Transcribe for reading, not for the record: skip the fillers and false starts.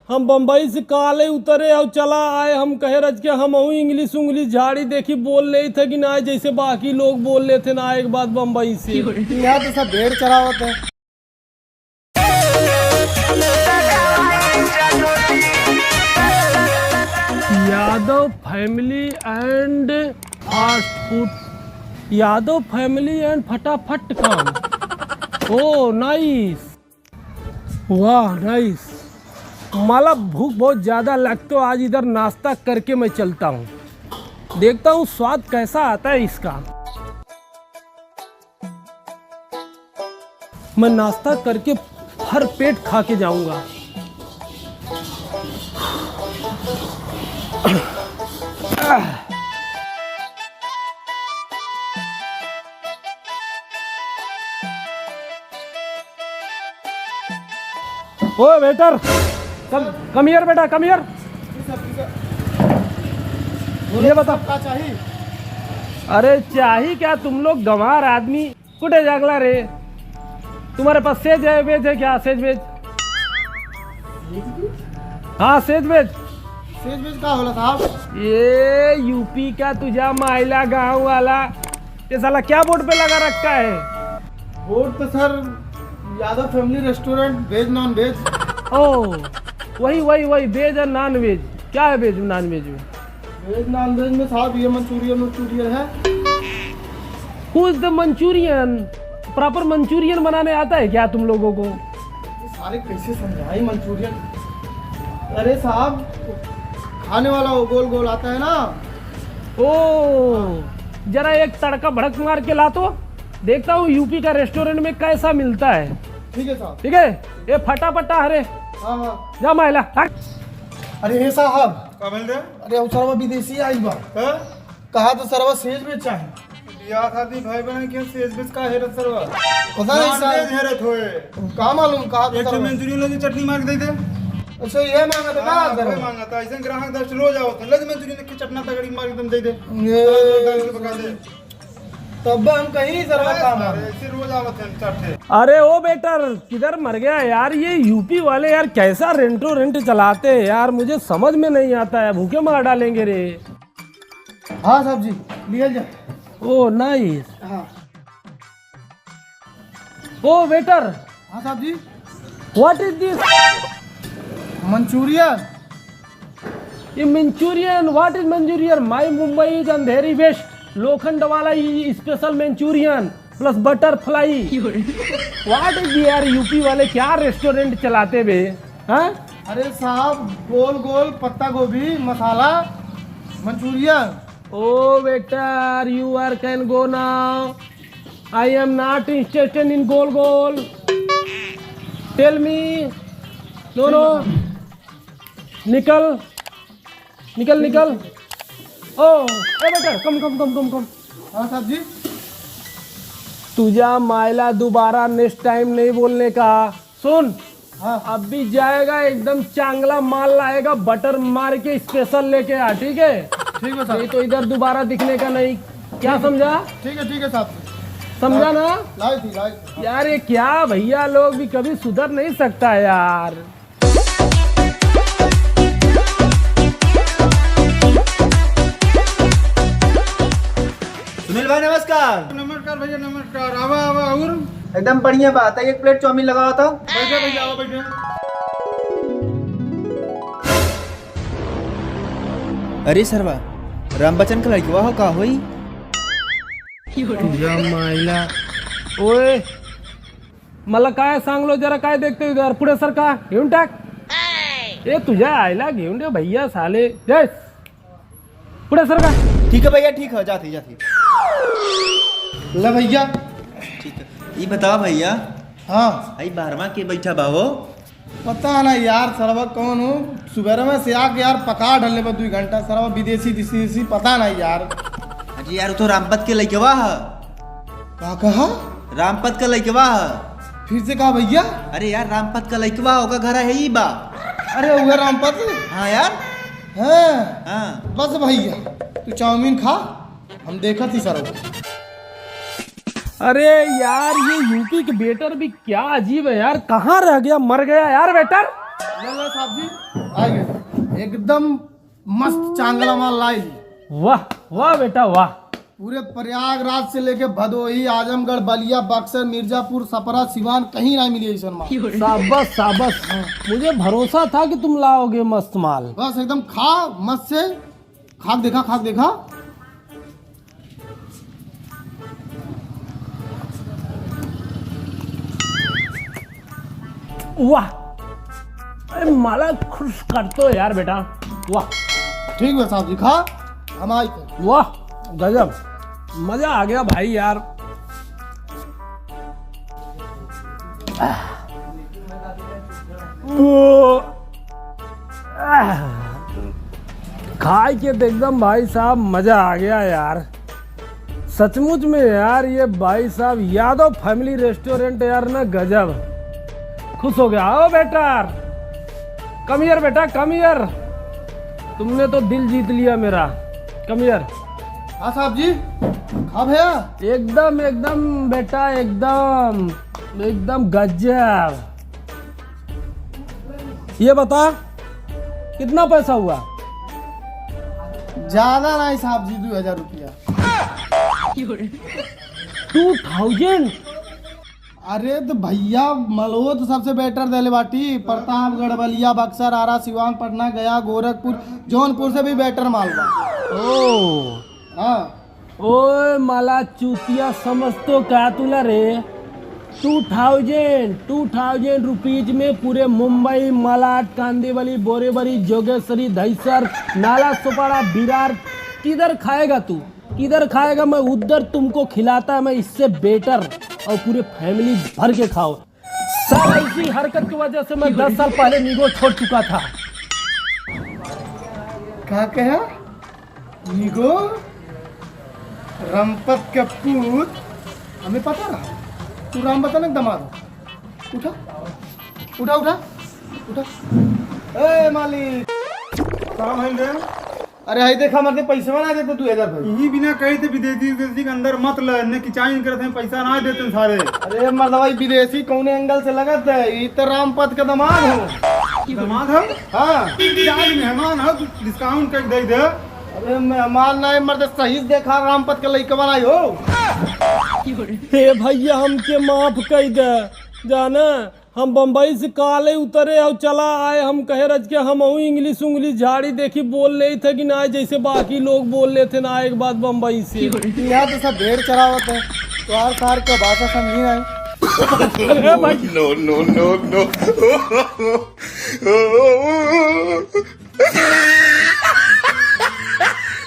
हम बम्बई से काले उतरे और चला आए। हम कहे रज के हम इंग्लिश उंग्लिश झाड़ी देखी बोल रहे थे कि ना जैसे बाकी लोग बोल रहे थे ना एक बात बम्बई से। यहाँ तो सब भेड़ चरा होता है। Yadav family and fast food, Yadav family and फटाफट काम। ओ नाइस, वाह नाइस। मला भूख बहुत ज़्यादा लगती है, आज इधर नाश्ता करके मैं चलता हूँ, देखता हूँ स्वाद कैसा आता है इसका। मैं नाश्ता करके भर पेट खा के जाऊंगा। ओ वेटर, कम हियर बेटा, कम हियर। ये बता क्या चाहिए? अरे चाहिए क्या, तुम लोग गंवार आदमी कुटे जागला रे। तुम्हारे पास सेज है, वेज है क्या? सेज वेज? हाँ सेज वेज। सेज वेज का होला साहब? ये यूपी का तुझा माइला गांव वाला, ये साला क्या बोर्ड पे लगा रखा है? बोर्ड तो sir Yadav family restaurant veg non veg. ओ वही वही वही, वेज और नॉन वेज। क्या है वेज नॉन वेज में? वेज नॉन वेज में साहब ये मंचूरियन है। Who is the Manchurian? Proper Manchurian बनाने आता है क्या तुम लोगों को? ये सारे कैसे समझाई मंचूरियन? अरे साहब खाने वाला वो गोल गोल आता है ना। ओ जरा एक तड़का भड़क मार के ला तो देखता हूँ यूपी का रेस्टोरेंट में कैसा मिलता है। ठीक है साहब। ठीक है, ये फटाफटा हरे हाँ हाँ। जा माइला हट। अरे हे साहब, का मिल रहा अरे वो सरवा विदेशी आई बा, है? कहा तो सरवा सेज वेज चाहिए। बियाह शादी भाई बहन के सेज बेच का हेरत सरवा पता नहीं नॉन वेज साहब, हेरत होए। कहा मालूम कहा तो एक सरवा। मंचूरियन लगी चटनी मार के दे दे। अच्छा ये मांगा था हां ना कोई सर? मांगा था ऐसे ग्राहक 10 रोज आवत लगी मंचूरियन की चटना तगड़ी मार के तुम दे दे। ये दाल के पका दे। तब हम कहीं सरवा काम है। ऐसे रोज आवत है चटते। अरे ओ बेटर किधर मर गया यार? ये यूपी वाले यार कैसा रेंट चलाते हैं यार, मुझे समझ में नहीं आता है। भूखे मार डालेंगे रे। हाँ साहब जी लिया जाए। Oh nice. हाँ ओ वेटर, हाँ साहब जी। What is this? मंचूरियन। ये Manchurian, what is Manchurian? My Mumbai is Andheri west, लोखंड वाला special Manchurian plus butterfly. What is यार, यूपी वाले क्या रेस्टोरेंट चलाते बे? हाँ अरे साहब गोल गोल पत्ता गोभी masala Manchurian. Oh waiter, you are can go now, I am not interested in गोल गोल। Tell me. नो नो, निकल निकल निकल। ओ ए बेटा कम कम कम कम कम। हाँ साहब जी। तुझा मायला दोबारा नेक्स्ट टाइम नहीं बोलने का। सुन, हाँ अब भी जाएगा एकदम चांगला माल लाएगा, बटर मार के स्पेशल लेके आ, ठीक है? ठीक है ये साहब। तो इधर दोबारा दिखने का नहीं, क्या समझा? ठीक है साहब। समझा ना लाई थी। यार? ये क्या भैया लोग भी कभी सुधर नहीं सकता है यार। सुनील भाई नमस्कार। नमस्कार भैया नमस्कार। आवा आवा और एकदम बढ़िया बात है, एक प्लेट चाउमीन लगाओ तो। बैठे भैया आवा बैठे। अरे सरवा राम बच्चन का लड़की वाह का होई? तुझा मायला, ओए मला काय सांगलो जरा, काय देखते इधर पुढे सर का घेऊन टाक। ए तुझ्या आईला घेऊन दे भैया साले। यस पुढे सर का। ठीक है भैया ठीक है, जाती जाती। ले भैया। ठीक है, ये बताओ भैया, हाँ आई बारहवा के बैठा बाहो? पता ना यार सरवा कौन हो, सुबह में से आके यार पका ढलने पर 2 घंटा। सरवा विदेशी दिसी पता नहीं यार। अरे यार वो तो रामपत के लड़के वाह। क्या कहा? रामपत का लड़के वाह। फिर से कहा भैया? अरे यार रामपत का लड़के वाह होगा, घर है ही बा। अरे वो रामपत हाँ यार। है। हाँ बस भैया तू चाउमीन खा, हम देखा थी सरवा। अरे यार ये यूपी के वेटर भी क्या अजीब है यार, कहाँ रह गया, मर गया यार वेटर। ले लो साहब जी, आइए एकदम मस्त चांगला माल लाई ली। वाह वाह बेटा वाह। पूरे प्रयागराज से लेके भदोही, आजमगढ़, बलिया, बक्सर, मिर्जापुर, छपरा, सिवान कहीं नहीं मिली ऐसा माल। शाबाश शाबाश, मुझे भरोसा था कि तुम लाओगे मस्त माल। बस एकदम खा मस्त से, खाक देखा खाक देखा। वाह, अरे माला खुश कर तो यार बेटा, वाह ठीक है साहब जी, खा हम आई थे। वाह गजब, मजा आ गया भाई यार। खाए के तो एकदम भाई साहब मजा आ गया यार, सचमुच में यार। ये भाई साहब यादव फैमिली रेस्टोरेंट यार ना गजब, खुश हो गया। आओ बेटा, कम हियर बेटा, कम हियर। तुमने तो दिल जीत लिया मेरा, कम हियर। हाँ साहब जी, खा भैया। एकदम एकदम बेटा, एकदम एकदम गजब। ये बता कितना पैसा हुआ? ज्यादा नहीं साहब जी, 2000 रुपया। 2000? अरे तो भैया मलहो तो सबसे बेटर देले बाटी। प्रतापगढ़, बलिया, बक्सर, आरा, सिवान, पटना, गया, गोरखपुर, जौनपुर से भी बेटर माल बा। ओ हाँ ओए माला चूतिया समझ तो क्या तुला रे। 2000 रुपीज में पूरे मुंबई, मलाड, कांदीवली, बोरीवली, जोगेश्वरी, दहीसर, नाला सोपारा, विरार किधर खाएगा तू? किधर खाएगा? मैं उधर तुमको खिलाता, मैं इससे बेटर, और पूरे फैमिली भर के खाओ। सब इसी हरकत की वजह से मैं 10 साल पहले निगो छोड़ चुका था। क्या कहा? निगो रंपत के पूत, हमें पता रहा। तू राम बता ना दमाद हो। उठा उठा उठा उठा। ए मालिक, काम है रे। अरे हाई देखा मरते पैसे बना देते 2000 भाई। यही बिना कही थे विदेशी विदेशी के अंदर मत ल, ने किचाइन करते हैं, पैसा ना देते सारे। अरे मर्द भाई, विदेशी कौन एंगल से लगत है? ये तो रामपत का दमाद हो। दामाद हो? हाँ, आज मेहमान हो, डिस्काउंट कर दे दे। अरे मेहमान नहीं मर्द, सही देखा रामपत के लइका बनाई हो। हे भैया हमके माफ कर दे, जाना हम बम्बई से काले उतरे और चला आए, हम कहे रज के हम इंग्लिश उंग्लिश झाड़ी देखी बोल रहे थे कि ना जैसे बाकी लोग बोल रहे थे ना, एक बात बम्बई से। यहाँ तो सब भेड़ चरावत है, तो हर सार का भाषा समझी नहीं। अरे भाई no, no, no, no.